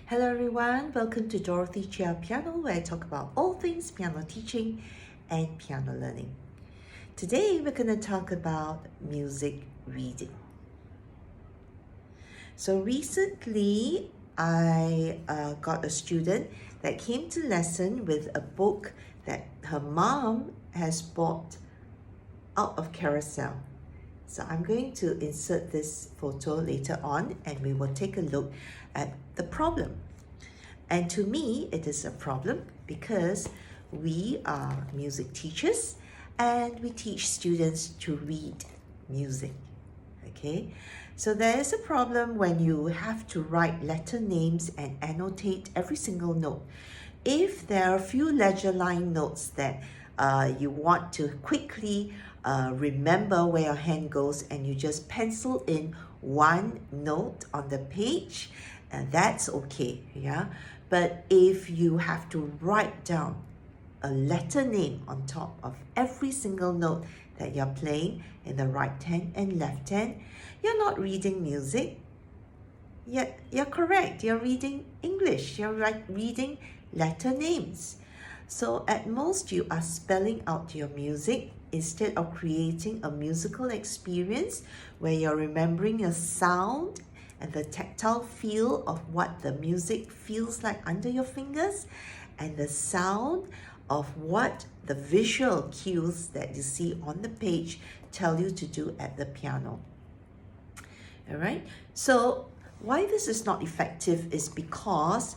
Hello everyone, welcome to Dorothy Chia Piano, where I talk about all things piano teaching and piano learning. Today we're going to talk about music reading. So recently I got a student that came to lesson with a book that her mom has bought out of Carousel. So I'm going to insert this photo later on and we will take a look at the problem. And to me, it is a problem because we are music teachers and we teach students to read music. Okay, so there is a problem when you have to write letter names and annotate every single note. If there are a few ledger line notes that you want to quickly remember where your hand goes and you just pencil in one note on the page, and that's okay, yeah. But if you have to write down a letter name on top of every single note that you're playing in the right hand and left hand, you're not reading music. Yet you're correct, you're reading English, you're reading letter names. So at most you are spelling out your music instead of creating a musical experience where you're remembering a sound and the tactile feel of what the music feels like under your fingers and the sound of what the visual cues that you see on the page tell you to do at the piano. All right, so why this is not effective is because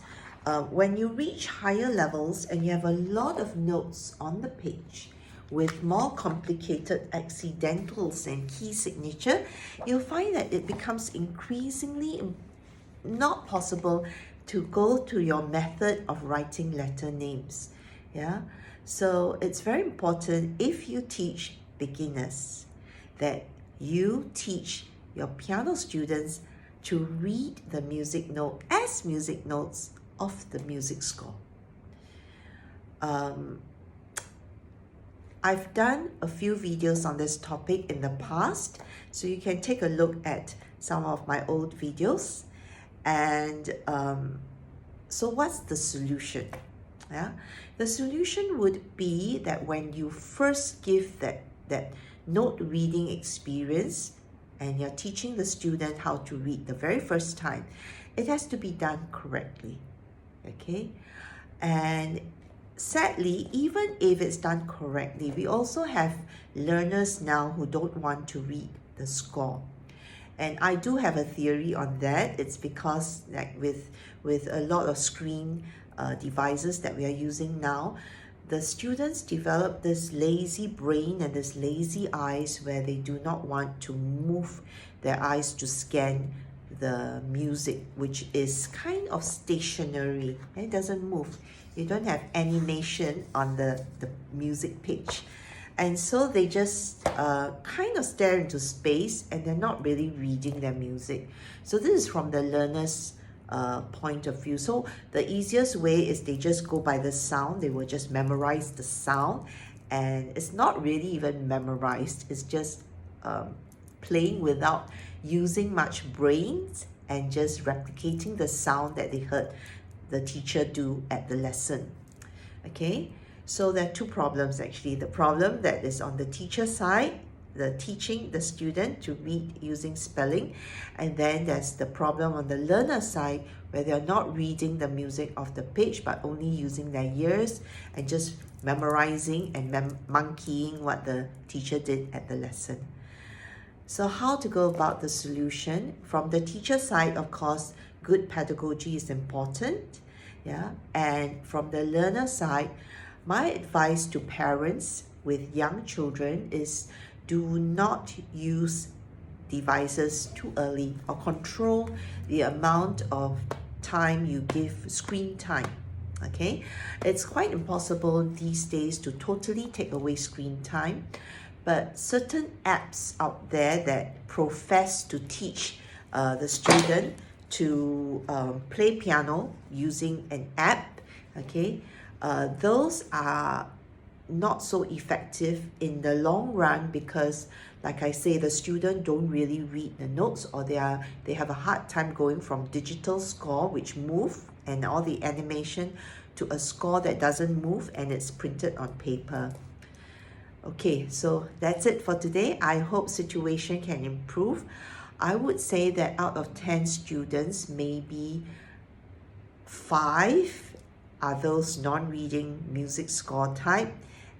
when you reach higher levels and you have a lot of notes on the page with more complicated accidentals and key signature, you'll find that it becomes increasingly not possible to go to your method of writing letter names. Yeah, so it's very important if you teach beginners that you teach your piano students to read the music note as music notes of the music score. I've done a few videos on this topic in the past, so you can take a look at some of my old videos. And so what's the solution? Yeah, the solution would be that when you first give that note reading experience and you're teaching the student how to read the very first time, it has to be done correctly. Okay, and sadly, even if it's done correctly, we also have learners now who don't want to read the score. And I do have a theory on that. It's because like with a lot of screen devices that we are using now, the students develop this lazy brain and this lazy eyes where they do not want to move their eyes to scan the music, which is kind of stationary. It doesn't move. You don't have animation on the music page. And so they just kind of stare into space and they're not really reading their music. So this is from the learner's point of view. So the easiest way is they just go by the sound. They will just memorize the sound. And it's not really even memorized. It's just playing without using much brains and just replicating the sound that they heard the teacher do at the lesson. Okay, so there are two problems actually. The problem that is on the teacher side, the teaching the student to read using spelling, and then there's the problem on the learner side where they're not reading the music of the page but only using their ears and just memorizing and monkeying what the teacher did at the lesson. So how to go about the solution? From the teacher side, of course, good pedagogy is important. Yeah, and from the learner side, my advice to parents with young children is do not use devices too early or control the amount of time you give screen time. Okay, it's quite impossible these days to totally take away screen time, but certain apps out there that profess to teach the student to play piano using an app, okay, those are not so effective in the long run, because like I say, the student don't really read the notes, or they have a hard time going from digital score which move and all the animation to a score that doesn't move and it's printed on paper. Okay, so that's it for today. I hope situation can improve. I would say that out of 10 students, maybe 5 are those non-reading music score type,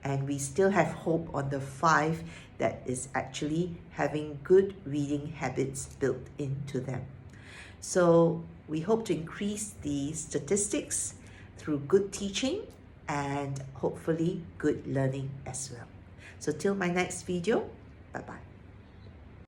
and we still have hope on the 5 that is actually having good reading habits built into them. So we hope to increase the statistics through good teaching and hopefully good learning as well. So till my next video, bye-bye.